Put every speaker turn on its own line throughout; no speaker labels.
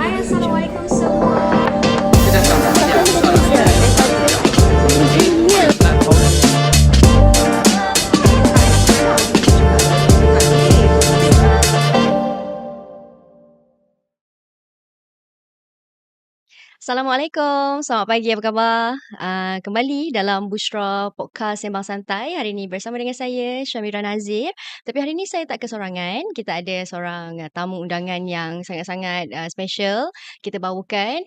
Hai, Assalamualaikum semua.
Kita dah start dah.
Start
Siap.
dulu
Start dah.
daripada
Okey,
bunyinya.
kita start from
Assalamualaikum, selamat pagi, apa khabar? Kembali dalam Bushra Podcast Sembang Santai. Hari ini bersama dengan saya, Syamira Nazir. Tapi hari ini saya tak kesorangan. Kita ada seorang tamu undangan yang sangat-sangat special. Kita bawakan.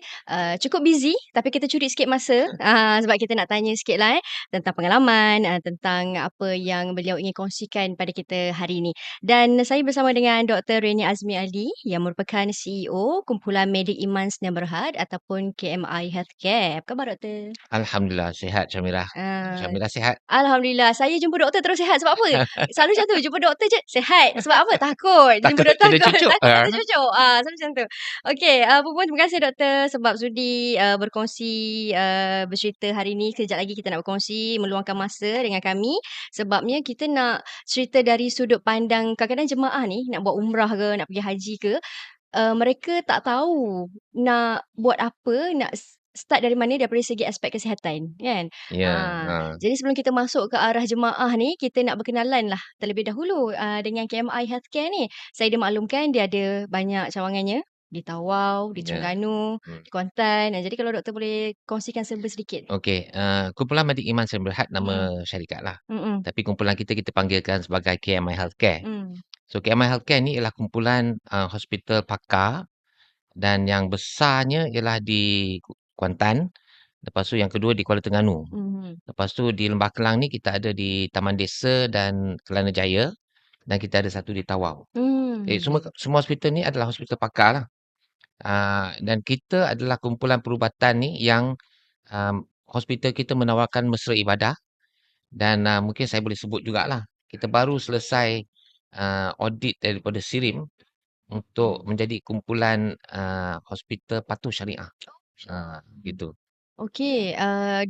Cukup busy, tapi kita curi sikit masa. Sebab kita nak tanya sikit lah tentang pengalaman, tentang apa yang beliau ingin kongsikan pada kita hari ini. Dan saya bersama dengan Dr. Reni Azmi Ali yang merupakan CEO Kumpulan Medik Iman Sdn Bhd ataupun KMI Healthcare. Apa khabar doktor?
Alhamdulillah sihat Syamira.
Ah,
Syamira sihat?
Alhamdulillah. Saya jumpa doktor terus sihat. Sebab apa? Selalu macam tu. Jumpa doktor je sihat. Sebab apa? Takut. Jumpa
Takut
doktor
kena
takut.
cucuk.
Takut kata cucuk. Selalu macam tu. Okey. Puan terima kasih doktor sebab sudi berkongsi bercerita hari ni. Kejap lagi kita nak berkongsi meluangkan masa dengan kami. Sebabnya kita nak cerita dari sudut pandang kadang-kadang jemaah ni nak buat umrah ke, nak pergi haji ke. Mereka tak tahu nak buat apa, nak start dari mana daripada segi aspek kesihatan, kan?
Ya,
Jadi sebelum kita masuk ke arah jemaah ni, kita nak berkenalan lah terlebih dahulu dengan KMI Healthcare ni. Saya dimaklumkan dia ada banyak cawangannya di Tawau, di
ya.
Terengganu, di Kuantan. Jadi kalau doktor boleh kongsikan serba sedikit.
Okey, Kumpulan Medik Iman Sdn Bhd
Mm-mm.
nama syarikat lah.
Mm-mm.
Tapi kumpulan kita panggilkan sebagai KMI Healthcare.
Mm.
So KMI Healthcare ni ialah kumpulan hospital pakar dan yang besarnya ialah di Kuantan. Lepas tu yang kedua di Kuala Terengganu.
Mhm.
Lepas tu di Lembah Kelang ni kita ada di Taman Desa dan Kelana Jaya dan kita ada satu di Tawau. Jadi semua
Mm.
semua hospital ni adalah hospital pakar lah. Dan kita adalah kumpulan perubatan ni yang hospital kita menawarkan mesra ibadah dan mungkin saya boleh sebut jugalah. Kita baru selesai audit daripada SIRIM untuk menjadi kumpulan hospital patuh syariah. Gitu.
Okey,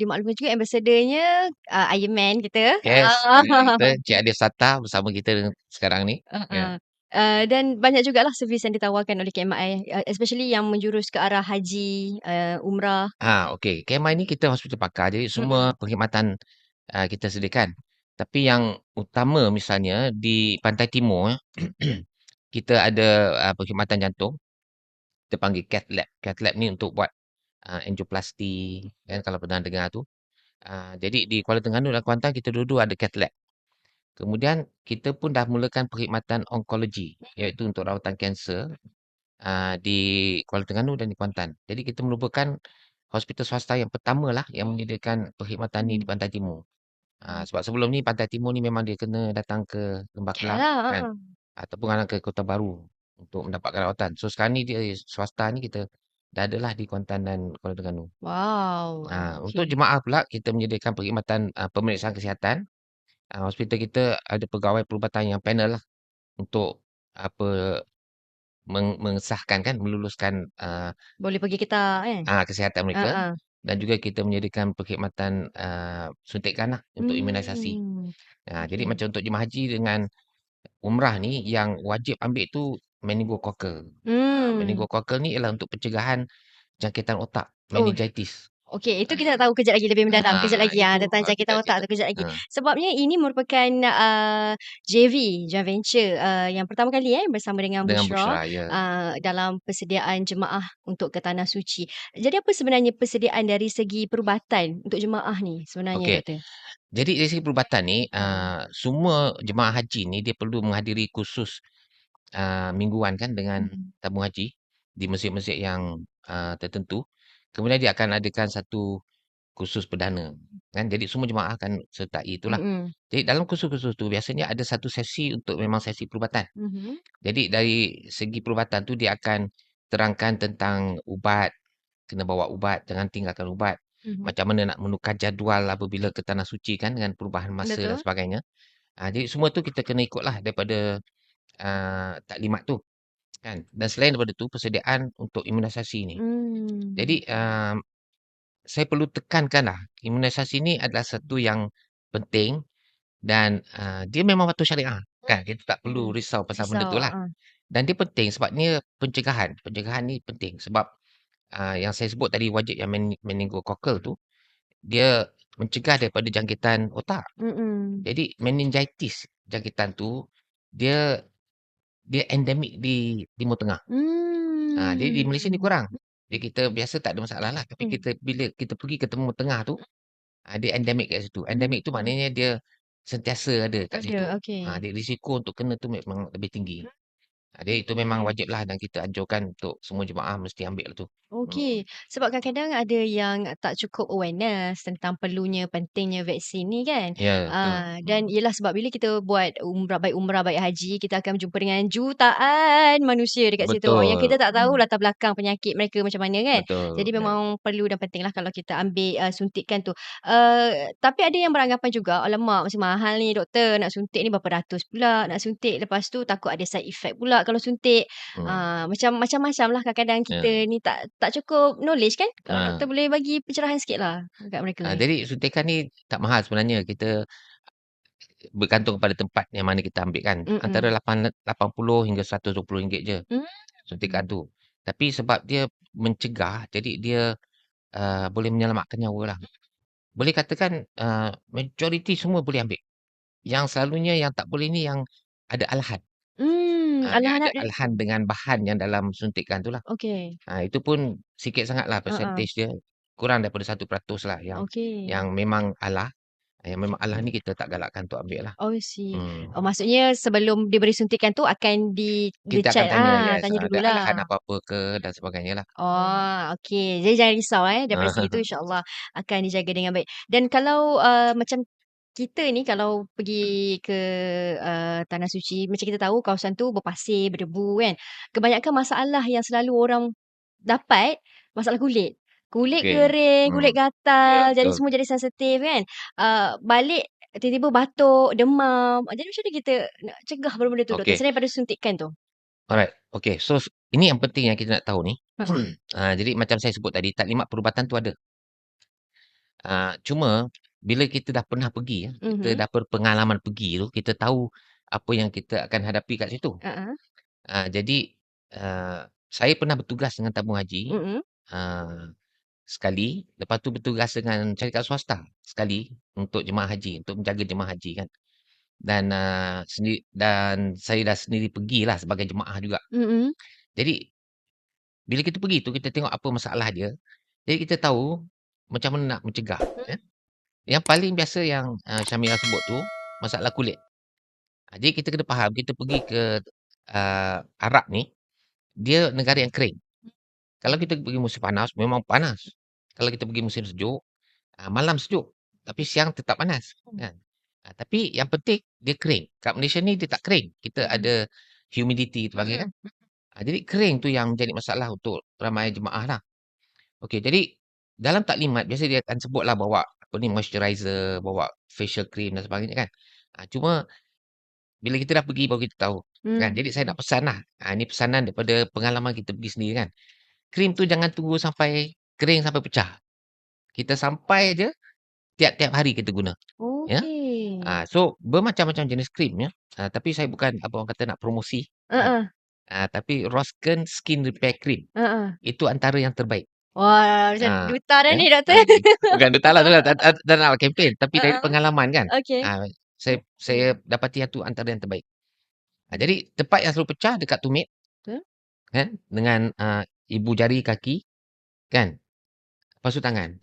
dimaklumkan juga ambassadornya Iron Man kita.
Yes, kita Cik Adia Sata bersama kita sekarang ni. Ya.
Heeh. Dan banyak jugalah servis yang ditawarkan oleh KMI, especially yang menjurus ke arah haji, umrah.
Okey. KMI ni kita hospital pakar. Jadi semua
Mm-mm.
perkhidmatan kita sediakan. Tapi yang utama misalnya di Pantai Timur kita ada perkhidmatan jantung. Kita panggil cath lab. Cath lab ni untuk buat angioplasty kan kalau pernah dengar tu. Jadi di Kuala Terengganu dan Kuantan kita dua-dua ada cath lab. Kemudian kita pun dah mulakan perkhidmatan onkologi iaitu untuk rawatan kanser di Kuala Terengganu dan di Kuantan. Jadi kita merupakan hospital swasta yang pertama lah yang menyediakan perkhidmatan ni di Pantai Timur. Sebab sebelum ni Pantai Timur ni memang dia kena datang ke Lembah Kelang
Yalah,
kan ataupun kadang ke Kota Baru untuk mendapatkan rawatan. So sekarang ni dia swasta ni kita dah adalah di Kuantan dan Kuala Terengganu.
Wow,
Untuk
okey.
jemaah pula kita menyediakan perkhidmatan pemeriksaan kesihatan. Hospital kita ada pegawai perubatan yang panel lah untuk apa mengesahkan kan meluluskan
Boleh pergi kita kan?
kesihatan mereka
Heeh.
dan juga kita menyediakan perkhidmatan suntikan lah untuk imunisasi. Jadi
Okey.
macam untuk jemaah haji dengan umrah ni yang wajib ambil tu meningococcal.
Hmm.
Meningococcal ni ialah untuk pencegahan jangkitan otak,
Oh,
meningitis.
okey, itu kita nak tahu kejap lagi lebih mendalam. Kejap lagi
Itu
tentang jangkitan otak
cita-cita.
tu kejap lagi. Sebabnya ini merupakan JV, joint venture yang pertama kali bersama dengan
Dengan
Bushra
Bushra, ya.
dalam persediaan jemaah untuk ke tanah suci. Jadi apa sebenarnya persediaan dari segi perubatan untuk jemaah ni sebenarnya
Okey.
doktor?
Jadi dari segi perubatan ni, semua jemaah haji ni dia perlu menghadiri kursus mingguan kan dengan
Mhm.
tabung haji di masjid-masjid yang tertentu. Kemudian dia akan adakan satu kursus perdana kan. Jadi semua jemaah akan sertai itulah.
Mhm.
Jadi dalam kursus-kursus tu biasanya ada satu sesi untuk memang sesi perubatan.
Mhm.
Jadi dari segi perubatan tu dia akan terangkan tentang ubat, kena bawa ubat, jangan tinggalkan ubat.
Mhm.
Macam mana nak menukar jadual apabila ke tanah suci kan dengan perubahan masa dan
Betul.
sebagainya. Jadi semua tu kita kena ikutlah daripada taklimat tu kan. Dan selain daripada tu persediaan untuk imunisasi ni.
Hmm.
Jadi saya perlu tekankanlah imunisasi ni adalah satu yang penting dan dia memang patuh syariah. Kan kita tak perlu
Mm-mm.
risau pasal benda
Risau.
tu lah. Dan dia penting sebab ni pencegahan. Pencegahan ni penting sebab yang saya sebut tadi wajib yang meningococcal tu dia mencegah daripada jangkitan otak.
Mm-mm.
Jadi meningitis jangkitan tu dia dia endemik di Timur Tengah. Dia di Malaysia ni
Hmm.
kurang. Dia kita biasa tak ada masalah lah. Tapi
Hmm.
bila kita pergi ke Timur Tengah tu, dia endemik kat situ. Endemik tu maknanya dia sentiasa ada kat situ.
Ada, okey.
Dia risiko untuk kena tu memang lebih tinggi. Dia itu memang wajib lah dan kita anjurkan untuk semua jemaah mesti ambil lah tu.
Okey, sebab kadang-kadang ada yang tak cukup awareness tentang perlunya, pentingnya vaksin ni kan.
Ya, betul.
Dan ialah sebab bila kita buat umrah, baik haji, kita akan berjumpa dengan jutaan manusia dekat situ. Yang kita
Betul.
tak tahu latar belakang penyakit mereka macam mana kan.
Betul.
Jadi memang perlu dan pentinglah kalau kita ambil suntikan tu. Tapi ada yang beranggapan juga, alamak masih mahal ni doktor, nak suntik ni berapa ratus pula, nak suntik lepas tu takut ada side effect pula kalau suntik.
Hmm.
Macam-macam lah kadang-kadang
Ya.
kita ni tak cukup knowledge kan. Kalau
Ah.
doktor boleh bagi pencerahan sikit lah dekat mereka ni.
Jadi suntikan ni tak mahal sebenarnya. Kita bergantung pada tempat yang mana kita ambil kan. Antara 80 hingga RM120 je
Hmm.
suntikan tu. Tapi sebab dia mencegah, jadi dia boleh menyelamatkan nyawa lah. Boleh katakan majoriti semua boleh ambil. Yang selalunya yang tak boleh ni yang ada alahan. Dia
Alahan
ada
dia
alahan dengan bahan yang dalam suntikan tu lah.
okey.
Itu pun sikit sangat lah percentage dia. Kurang daripada 1% lah
Okey.
yang memang alah. Yang memang alah ni kita tak galakkan untuk ambil lah.
Oh, I see.
Hmm.
Maksudnya sebelum diberi suntikan tu akan
Kita
dia-check
akan tanya, yes,
tanya
ada
dululah.
alahan apa-apa ke dan sebagainya lah.
Oh, okey. Jadi jangan risau daripada segi tu insya-Allah akan dijaga dengan baik. Dan kalau macam kita ni kalau pergi ke tanah suci, macam kita tahu kawasan tu berpasir, berdebu kan. Kebanyakan masalah yang selalu orang dapat, masalah kulit. Kulit
Okey.
kering, kulit gatal, jadi
Betul.
semua jadi sensitif kan. Balik tiba-tiba batuk, demam. Jadi macam mana kita nak cegah benda-benda tu doktor
Okey.
selain daripada suntikan tu?
Alright. Okey. So, ini yang penting yang kita nak tahu ni. Jadi macam saya sebut tadi, taklimat perubatan tu ada. Cuma bila kita dah pernah pergi, kita dah berpengalaman pergi tu, kita tahu apa yang kita akan hadapi kat situ. Jadi saya pernah bertugas dengan tabung haji sekali, lepas tu bertugas dengan syarikat swasta sekali untuk jemaah haji, untuk menjaga jemaah haji kan. Dan saya dah sendiri pergilah sebagai jemaah juga. Jadi bila kita pergi tu kita tengok apa masalah dia. Jadi kita tahu macam mana nak mencegah. Yang paling biasa yang Syamira sebut tu masalah kulit. Jadi kita kena faham kita pergi ke Arab ni dia negara yang kering. Kalau kita pergi musim panas memang panas. Kalau kita pergi musim sejuk malam sejuk tapi siang tetap panas kan. Tapi yang penting dia kering. Kat Malaysia ni dia tak kering. Kita ada humidity tu panggil kan. Jadi kering tu yang menjadi masalah untuk ramai jemaah lah. Okey, jadi dalam taklimat biasa dia akan sebutlah bawa apa ni moisturizer, bawa facial cream dan sebagainya kan. Cuma bila kita dah pergi baru kita tahu kan. Jadi saya nak pesan lah. Ini pesanan daripada pengalaman kita pergi sendiri kan. Krim tu jangan tunggu sampai kering sampai pecah. Kita sampai je tiap-tiap hari kita guna. Ya.
Okey.
So bermacam-macam jenis krim ya. Tapi saya bukan apa orang kata nak promosi. Tapi Rosken Skin Repair Cream. Itu antara yang terbaik.
Wah, macam duta dah ni doktor.
Bukan duta lah tu dah nak kempen. Tapi dari pengalaman kan.
Okey.
Saya dapati yang tu antara yang terbaik. Jadi tempat yang selalu pecah dekat tumit. Kan? Dengan ibu jari kaki. Kan? Lepas tu tangan.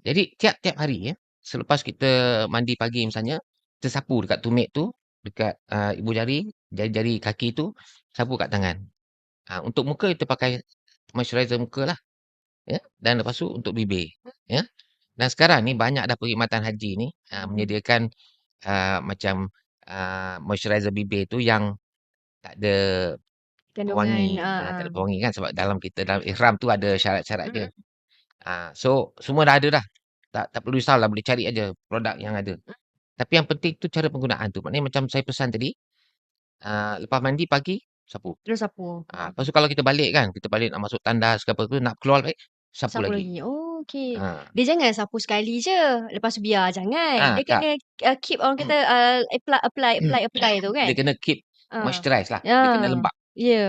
Jadi tiap-tiap hari ya. Selepas kita mandi pagi misalnya. Kita sapu dekat tumit tu. Dekat ibu jari. Jari-jari kaki tu. Sapu kat tangan. Untuk muka kita pakai moisturizer muka lah. Ya? Dan lepas tu untuk bibir. Ya? Dan sekarang ni banyak dah perkhidmatan haji ni. Menyediakan macam moisturizer bibir tu yang tak ada pewangi. Tak ada pewangi kan. Sebab dalam ihram tu ada syarat-syarat dia. So semua dah ada dah. Tak perlu risau lah. Boleh cari aja produk yang ada. Tapi yang penting tu cara penggunaan tu. Maknanya macam saya pesan tadi. Lepas mandi pagi, sapu.
Terus sapu.
Lepas tu kalau kita balik kan. Kita balik nak masuk tandas ke apa tu. Nak keluar balik, sapu lagi.
Oh, okey.
Ah,
Dia jangan sapu sekali je, lepas tu biar, jangan. Dia
tak.
kena, keep orang kata, apply tu kan?
Dia kena keep
Ah.
moisturize lah. Dia kena
Ya.
lembap.
Ya.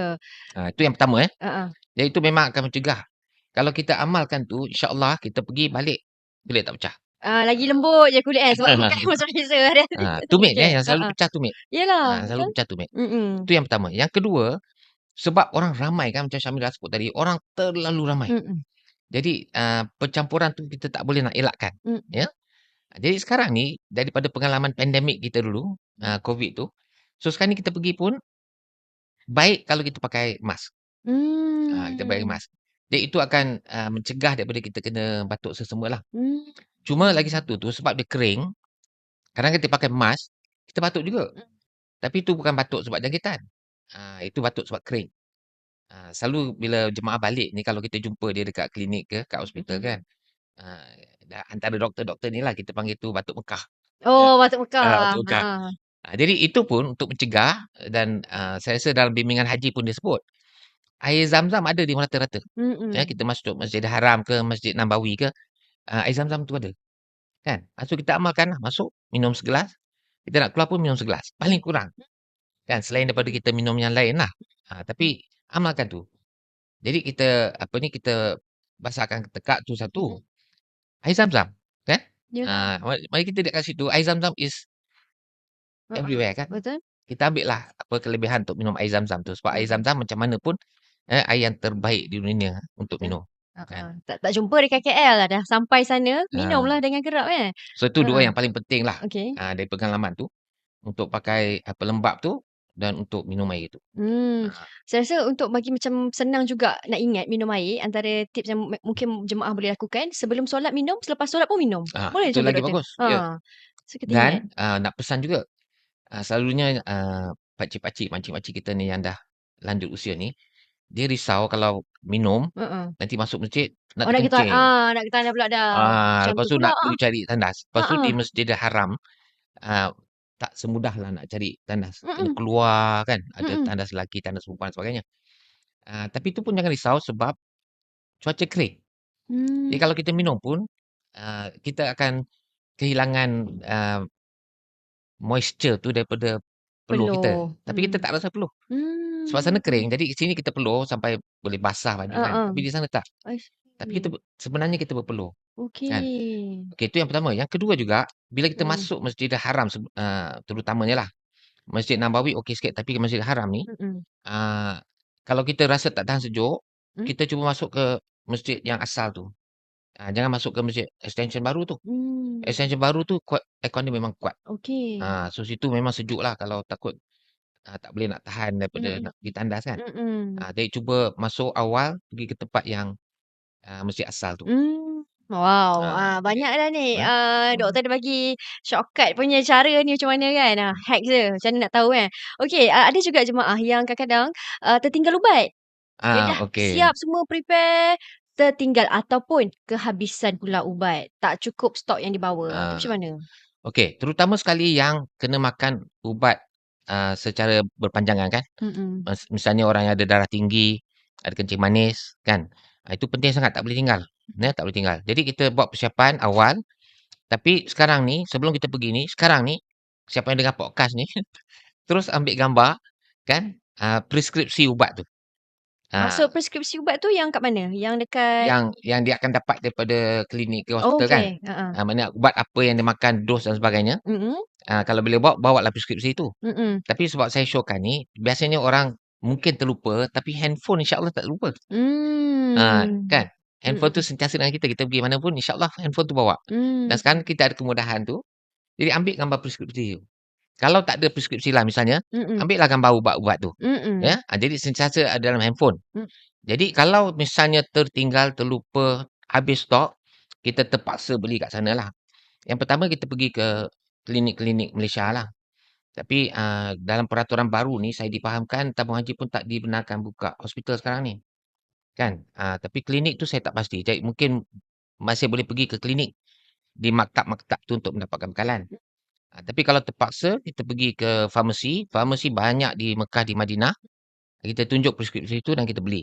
Itu yang pertama
Heeh.
Dan itu memang akan mencegah. Kalau kita amalkan tu, insya-Allah kita pergi balik, kulit tak pecah.
Lagi lembut je kulit kan sebab pakai moisturizer hari-hari.
Tumit
Okey,
yang selalu
heeh.
pecah tumit.
Yelah,
Selalu
betul.
pecah tumit.
Mm-mm.
Itu yang pertama. Yang kedua, sebab orang ramai kan macam Syamira sebut tadi, orang terlalu ramai.
Mm-mm.
Jadi, percampuran tu kita tak boleh nak elakkan.
Mm.
Ya. Jadi sekarang ni, daripada pengalaman pandemik kita dulu, COVID tu, so sekarang ni kita pergi pun, baik kalau kita pakai mask. Kita pakai
Hmm.
mask. Jadi itu akan mencegah daripada kita kena batuk sesama lah.
Hmm.
Cuma lagi satu tu, sebab dia kering, kadang kita pakai mask, kita batuk juga. Tapi itu bukan batuk sebab jangkitan. Itu batuk sebab kering. Selalu bila jemaah balik ni, kalau kita jumpa dia dekat klinik ke, kat hospital kan, antara doktor-doktor ni lah, kita panggil tu batuk Mekah.
Oh, batuk Mekah.
Batuk Mekah.
Heeh.
Jadi itu pun untuk mencegah dan saya rasa dalam bimbingan haji pun dia sebut, air zam-zam ada di rata-rata.
Mm-mm.
Kita masuk Masjidil Haram ke, Masjid Nabawi ke, air zam-zam tu ada. Kan? So kita amalkan lah, masuk, minum segelas, kita nak keluar pun minum segelas. Paling kurang. Kan? Selain daripada kita minum yang lain lah. Tapi amalkan tu. Jadi kita, kita basahkan tekak tu satu. Air zam-zam. Kan?
Yelah.
Mari kita lihat kat situ, air zam-zam is everywhere kan?
Betul.
Kita ambil lah apa kelebihan untuk minum air zam-zam tu. Sebab air
Mm-mm.
zam-zam macam mana pun, air yang terbaik di dunia untuk
Betul.
minum. Kan?
Tak jumpa dekat KL lah. Dah sampai sana,
Ah.
minumlah dengan kerap kan?
So itu dua yang paling penting lah
Okey.
dari pengalaman tu. Untuk pakai pelembap tu dan untuk minum air tu.
Saya rasa untuk bagi macam senang juga nak ingat minum air, antara tips yang mungkin jemaah boleh lakukan, sebelum solat minum, selepas solat pun minum. Boleh
Itu
macam tu,
lagi
doktor?
bagus. Ya.
So kita ingat.
Dan nak pesan juga, selalunya pakcik-pakcik, makcik-makcik kita ni yang dah lanjut usia ni, dia risau kalau minum, nanti masuk masjid, nak
nak kita
terkencing.
nak kita tanda pula dah. Macam
Lepas
tu
tu
pula.
nak pergi cari tandas. Lepas tu
Ha-ha.
di Masjidil Haram, tak semudah lah nak cari tandas. Kena
Mm-mm.
keluar kan. Ada
Mm-mm.
tandas lelaki, tandas perempuan dan sebagainya. Tapi tu pun jangan risau sebab cuaca kering. Jadi kalau kita minum pun, kita akan kehilangan moisture tu daripada peluh kita. Tapi kita tak rasa peluh. Sebab sana kering. Jadi di sini kita peluh sampai boleh basah baju kan. Tapi di sana tak. Tapi kita sebenarnya kita berpeluh. Kan? Okey, itu yang pertama. Yang kedua juga, bila kita masuk Masjidil Haram, terutamanya lah, Masjid Nabawi okey sikit, tapi Masjidil Haram ni, kalau kita rasa tak tahan sejuk, kita cuba masuk ke masjid yang asal tu. Jangan masuk ke masjid extension baru tu. Extension baru tu kuat, aircon dia memang kuat.
Okey.
So situ memang sejuk lah kalau takut tak boleh nak tahan daripada nak pergi tandas kan. Jadi cuba masuk awal, pergi ke tempat yang masjid asal tu.
Wow, banyak
okey.
dah ni. Doktor dia bagi shortcut punya cara ni macam mana kan. Hack je. Macam mana nak tahu kan. Okey, ada juga jemaah yang kadang-kadang tertinggal ubat. Dia dah
Okey.
siap semua prepare, tertinggal ataupun kehabisan pula ubat. Tak cukup stok yang dibawa. Tu macam mana?
Okey, terutama sekali yang kena makan ubat secara berpanjangan kan. Misalnya orang yang ada darah tinggi, ada kencing manis kan. Itu penting sangat, tak boleh tinggal. Tak boleh tinggal. Jadi kita buat persiapan awal. Tapi sekarang ni, sebelum kita pergi ni, sekarang ni, siapa yang dengar podcast ni, terus ambil gambar kan, preskripsi ubat tu.
Maksud preskripsi ubat tu yang kat mana? Yang dekat...
Yang dia akan dapat daripada klinik ke
Oh,
hospital kan.
okey.
Mana ubat apa yang dia makan, dos dan sebagainya. Kalau boleh bawa lah preskripsi tu. Tapi sebab saya showkan ni, biasanya orang mungkin terlupa, tapi handphone insya-Allah tak terlupa. Kan? Handphone tu sentiasa dengan kita. Kita pergi mana pun, insya-Allah handphone tu bawa. Dan sekarang kita ada kemudahan tu. Jadi ambil gambar preskripsi tu. Kalau tak ada preskripsi lah misalnya, ambillah gambar ubat-ubat tu. Ya? Jadi sentiasa ada dalam handphone. Jadi kalau misalnya tertinggal, terlupa, habis stok, kita terpaksa beli kat sana lah. Yang pertama kita pergi ke klinik-klinik Malaysia lah. Tapi dalam peraturan baru ni saya difahamkan tabung haji pun tak dibenarkan buka hospital sekarang ni. Kan? Tapi klinik tu saya tak pasti. Jadi mungkin masih boleh pergi ke klinik di maktab-maktab tu untuk mendapatkan bekalan. Tapi kalau terpaksa kita pergi ke farmasi. Farmasi banyak di Mekah, di Madinah. Kita tunjuk preskripsi itu dan kita beli.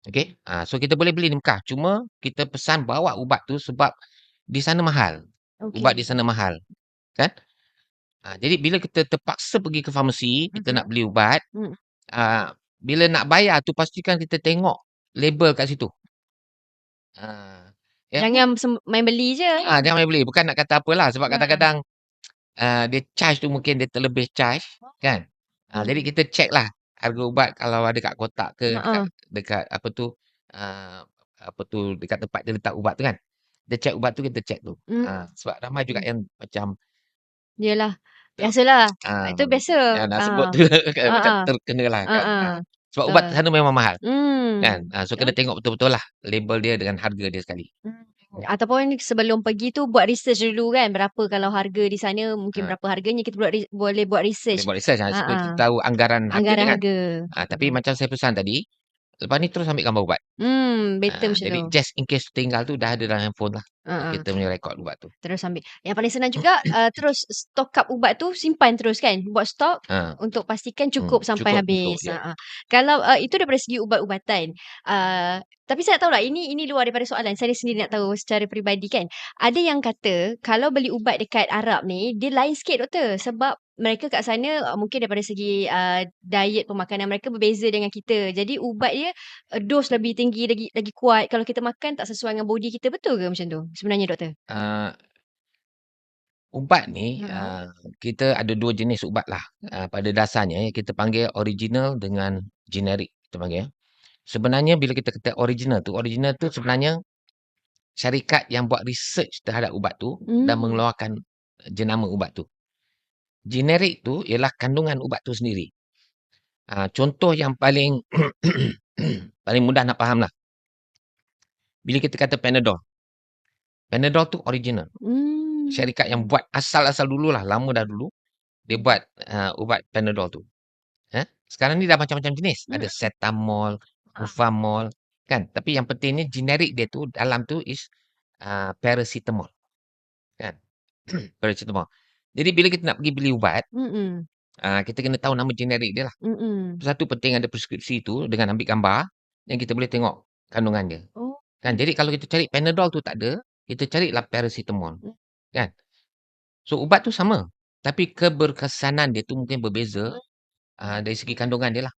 Okey. So kita boleh beli di Mekah. Cuma kita pesan bawa ubat tu sebab di sana mahal. Ubat di
Okey.
sana mahal, kan? Jadi bila kita terpaksa pergi ke farmasi, kita
Mhm.
nak beli ubat,
Mhm.
bila nak bayar tu pastikan kita tengok label kat situ. Ya.
Jangan main beli je.
Jangan main beli. Bukan nak kata apalah sebab
Ha.
kadang-kadang dia charge tu mungkin dia terlebih charge, kan? Jadi
Hmm.
kita check lah harga ubat kalau ada kat kotak ke dekat
Ha.
dekat apa tu, dekat tempat dia letak ubat tu kan. Kita check ubat tu, kita check tu. Sebab ramai juga yang macam
Yelah,
tak
biasalah.
ah,
Itu biasa.
nak sebut tu kan macam
Ha.
terkenalah kan.
Ha.
Sebab ubat sana memang mahal kan.
Hmm.
So kena tengok betul-betul lah label dia dengan harga dia sekali.
Ataupun sebelum pergi tu buat research dulu kan, berapa kalau harga di sana, mungkin
Ha,
berapa harganya, kita boleh buat
boleh
research.
buat research supaya kita tahu anggaran harga dia
Anggaran
kan.
harga.
Tapi macam saya pesan tadi, lepas ni terus ambil gambar ubat.
Better macam
Jadi
tu.
just in case tinggal tu dah ada dalam handphone lah.
Ha.
Kita punya rekod ubat tu.
Terus ambil. Yang paling senang juga, terus stock up ubat tu, simpan terus kan. Buat stok untuk pastikan cukup sampai
Cukup
habis.
untuk dia.
Kalau itu daripada segi ubat-ubatan. Tapi saya tak tahulah, ini luar daripada soalan. Saya sendiri nak tahu secara peribadi kan. Ada yang kata, kalau beli ubat dekat Arab ni, dia lain sikit doktor. Sebab mereka kat sana mungkin daripada segi diet pemakanan mereka berbeza dengan kita. Jadi ubat dia dos lebih tinggi, lagi kuat. Kalau kita makan tak sesuai dengan body kita. Betul ke macam tu sebenarnya doktor?
Ubat ni kita ada 2 jenis ubat lah. Pada dasarnya kita panggil original dengan generik kita panggil. Sebenarnya bila kita kata original tu sebenarnya syarikat yang buat research terhadap ubat tu dan mengeluarkan jenama ubat tu. Generik tu ialah kandungan ubat tu sendiri. Contoh yang paling paling mudah nak faham lah. Bila kita kata Panadol. Panadol tu original. Syarikat yang buat asal-asal dululah, lama dah dulu. Dia buat ubat Panadol tu. Sekarang ni dah macam-macam jenis. Ada Cetamol, Ufamol. Kan? Tapi yang pentingnya generik dia tu, dalam tu is paracetamol. Kan? Paracetamol. Jadi bila kita nak pergi beli ubat, kita kena tahu nama generik dia lah. Satu penting ada preskripsi tu dengan ambil gambar yang kita boleh tengok kandungan dia. Kan? Jadi kalau kita cari Panadol tu tak ada, kita carilah paracetamol. Kan? So ubat tu sama. Tapi keberkesanan dia tu mungkin berbeza dari segi kandungan dia lah.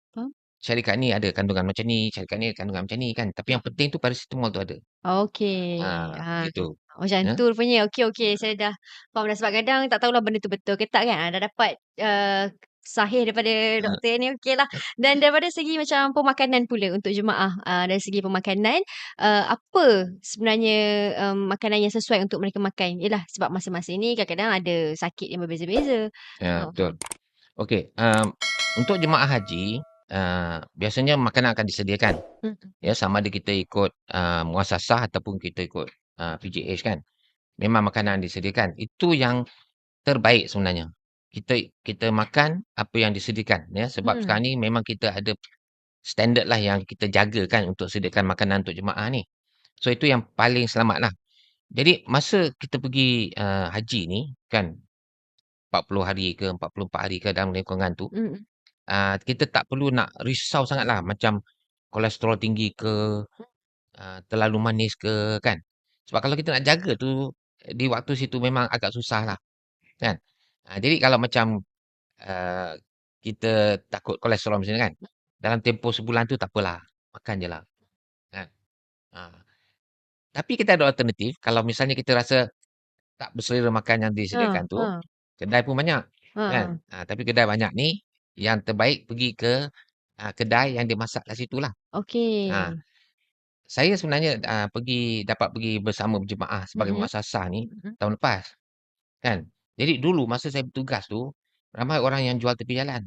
Syarikat ni ada kandungan macam ni, syarikat ni ada kandungan macam ni kan. Tapi yang penting tu paracetamol tu ada.
Okey.
Gitu.
Macam tu rupanya. Okey. Saya dah faham dah. Sebab kadang tak tahulah benda tu betul ke tak kan. Dah dapat sahih daripada doktor ni. Okey lah. Dan daripada segi macam pemakanan pula untuk jemaah. Dari segi pemakanan. Apa sebenarnya makanan yang sesuai untuk mereka makan? Yelah sebab masing-masing ni kadang-kadang ada sakit yang berbeza-beza.
Betul. Okey. Untuk jemaah haji, biasanya makanan akan disediakan. Ya, sama ada kita ikut muasasah ataupun kita ikut PGH kan. Memang makanan disediakan. Itu yang terbaik sebenarnya. Kita makan apa yang disediakan. Ya, sebab sekarang ni memang kita ada standard lah yang kita jaga kan untuk sediakan makanan untuk jemaah ni. So itu yang paling selamat lah. Jadi masa kita pergi haji ni kan 40 hari ke 44 hari ke dalam lingkungan tu, kita tak perlu nak risau sangat lah macam kolesterol tinggi ke, terlalu manis ke kan. Sebab kalau kita nak jaga tu di waktu situ memang agak susah lah kan. Jadi kalau macam kita takut kolesterol macam ni kan, dalam tempoh sebulan tu tak apalah, makan je lah kan. Tapi kita ada alternatif, kalau misalnya kita rasa tak berselera makan yang disediakan tu, kedai pun banyak kan. Tapi kedai banyak ni, yang terbaik pergi ke kedai yang dia masak kat situ lah.
Okey.
Saya sebenarnya dapat pergi bersama berjemaah sebagai muasasah ni tahun lepas kan. Jadi dulu masa saya bertugas tu, ramai orang yang jual tepi jalan.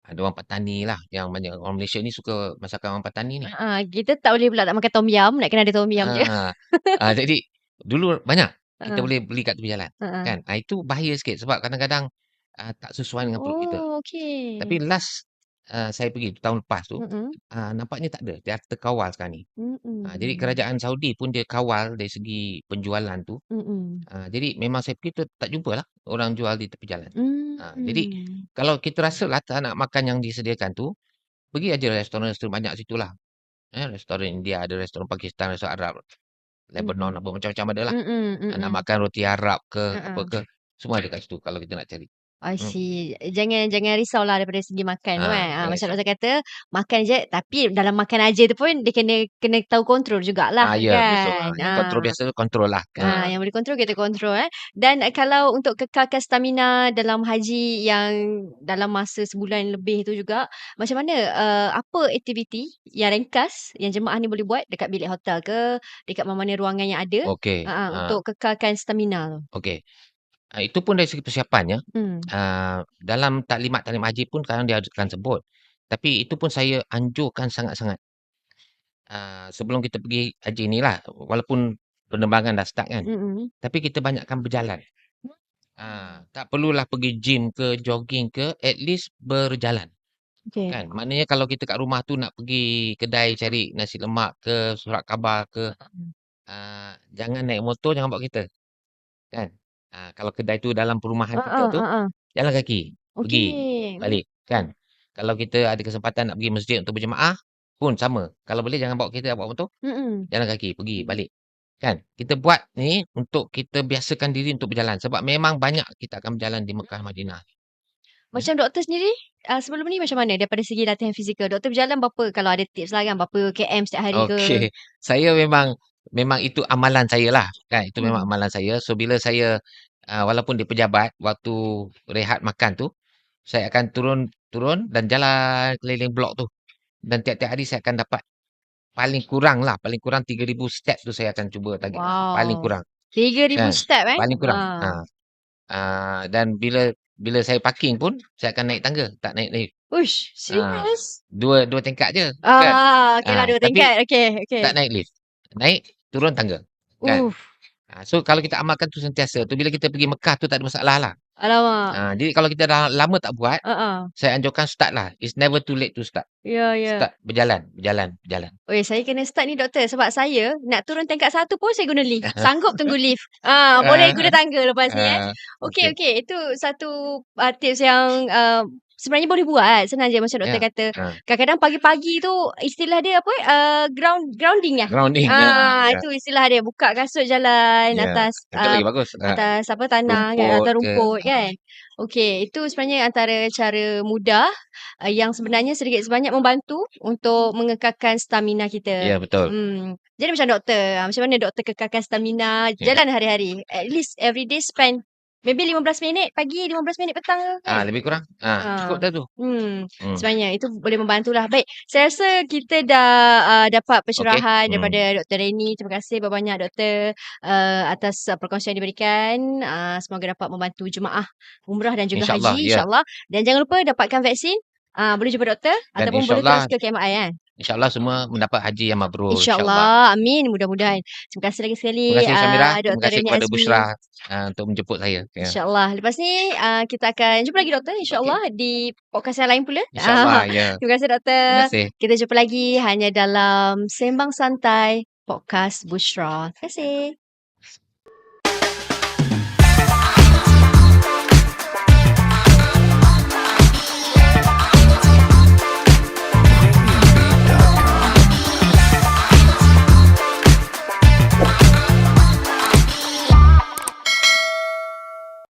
Ada orang petani lah, yang banyak orang Malaysia ni suka masakan orang petani ni.
Kita tak boleh pula tak makan tom yum. Nak kena ada tom yum je.
Jadi dulu banyak kita boleh beli kat tepi jalan kan. Itu bahaya sikit sebab kadang-kadang tak sesuai dengan perut kita.
Okey.
Tapi last saya pergi tahun lepas tu, nampaknya tak ada. Dia terkawal sekarang ni. Jadi kerajaan Saudi pun dia kawal dari segi penjualan tu. Jadi memang saya pergi tu tak jumpa lah orang jual di tepi jalan. Jadi kalau kita rasa lah tak nak makan yang disediakan tu, pergi aja restoran-restoran banyak situ lah. Restoran India, ada restoran Pakistan, restoran Arab, Lebanon,
Mm-mm.
apa macam-macam ada lah.
Mm-mm.
Nak
Mm-mm.
makan roti Arab ke, apa
Uh-uh.
ke, semua ada kat situ kalau kita nak cari.
I
Hmm.
see. Jangan risaulah daripada segi makan tu kan.
Jangan
Macam
risau.
doktor kata, makan je. Tapi dalam makan aja tu pun dia kena tahu kontrol jugalah
Ya, betul.
kan.
Yang kontrol biasa tu kontrol lah.
Yang boleh kontrol kita kontrol Dan kalau untuk kekalkan stamina dalam haji yang dalam masa sebulan lebih tu juga, macam mana apa aktiviti yang ringkas yang jemaah ni boleh buat dekat bilik hotel ke, dekat mana-mana ruangan yang ada
Okey.
untuk kekalkan stamina tu?
Okey. Itu pun dari segi persiapannya.
Hmm.
Dalam taklimat-taklim haji pun kadang dia akan sebut. Tapi itu pun saya anjurkan sangat-sangat. Sebelum kita pergi haji ni lah, walaupun penerbangan dah start kan,
Mm-mm.
tapi kita banyakkan berjalan. Tak perlulah pergi gym ke, jogging ke, at least berjalan.
Okay.
Kan? Maknanya kalau kita kat rumah tu nak pergi kedai cari nasi lemak ke, surat khabar ke, jangan naik motor, jangan bawa kereta. Kan? Kalau kedai tu dalam perumahan kita tu, jalan kaki. Pergi,
Okay.
balik. Kan? Kalau kita ada kesempatan nak pergi masjid untuk berjemaah, pun sama. Kalau boleh jangan bawa kereta, bawa motor.
Mm-mm.
Jalan kaki, pergi, balik. Kan? Kita buat ni untuk kita biasakan diri untuk berjalan. Sebab memang banyak kita akan berjalan di Mekah, Madinah.
Macam doktor sendiri, sebelum ni macam mana daripada segi latihan fizikal? Doktor berjalan berapa, kalau ada tips lah kan, berapa km setiap hari ke?
Okey. Saya memang itu amalan saya lah. Kan? Itu memang amalan saya. So, bila saya, walaupun di pejabat, waktu rehat makan tu, saya akan turun dan jalan keliling blok tu. Dan tiap-tiap hari saya akan dapat paling kurang 3,000 step tu saya akan cuba target. Paling
Wow.
kurang.
3,000
Kan?
step
Paling kurang. Dan bila saya parking pun, saya akan naik tangga. Tak naik lift.
Uish, serius?
Dua tingkat je. Kan?
Okay lah, 2
Tapi
tingkat. Okay.
tak naik lift. Naik, turun tangga. Kan? So, kalau kita amalkan tu sentiasa, tu bila kita pergi Mekah tu tak ada masalah lah.
Alamak.
Jadi, kalau kita dah lama tak buat,
Uh-uh.
saya anjurkan start lah. It's never too late to start.
Ya.
Start, berjalan.
Saya kena start ni doktor sebab saya nak turun tingkat 1 pun saya guna lift. Sanggup tunggu lift. Boleh guna tangga lepas ni
Okey.
Okey. Itu satu tips yang sebenarnya boleh buat. Senang je macam doktor kata. Kadang-kadang pagi-pagi tu istilah dia apa? Grounding lah.
Grounding.
Itu istilah dia. Buka kasut jalan atas
Itu lagi bagus.
atas tanah kan, atas rumput kan. Okey, itu sebenarnya antara cara mudah yang sebenarnya sedikit sebanyak membantu untuk mengekalkan stamina kita.
Ya, betul.
Jadi macam doktor, macam mana doktor kekalkan stamina jalan hari-hari? At least every day spend maybe 15 minit pagi, 15 minit petang kan?
Lebih kurang. Cukup dah tu.
Sebenarnya itu boleh membantulah. Baik, saya rasa kita dah dapat pencerahan daripada Dr. Reni. Terima kasih banyak doktor atas perkongsian yang diberikan. Semoga dapat membantu jemaah umrah dan juga
InsyaAllah,
haji,
ya.
insyaAllah. Dan jangan lupa dapatkan vaksin. Boleh jumpa doktor
Dan
ataupun boleh
insyaAllah-
terus ke KMI kan?
InsyaAllah semua mendapat haji yang mabrur.
InsyaAllah. Amin. Mudah-mudahan. Terima kasih lagi sekali.
Terima kasih Syamira. Terima
Dr.
kasih
Reni
kepada
Azmi.
Bushra untuk menjemput saya.
InsyaAllah. Lepas ni kita akan jumpa lagi doktor insyaAllah di podcast yang lain pula.
InsyaAllah. Ya.
Terima kasih doktor.
Terima kasih.
Kita jumpa lagi hanya dalam Sembang Santai Podcast Bushra. Terima kasih.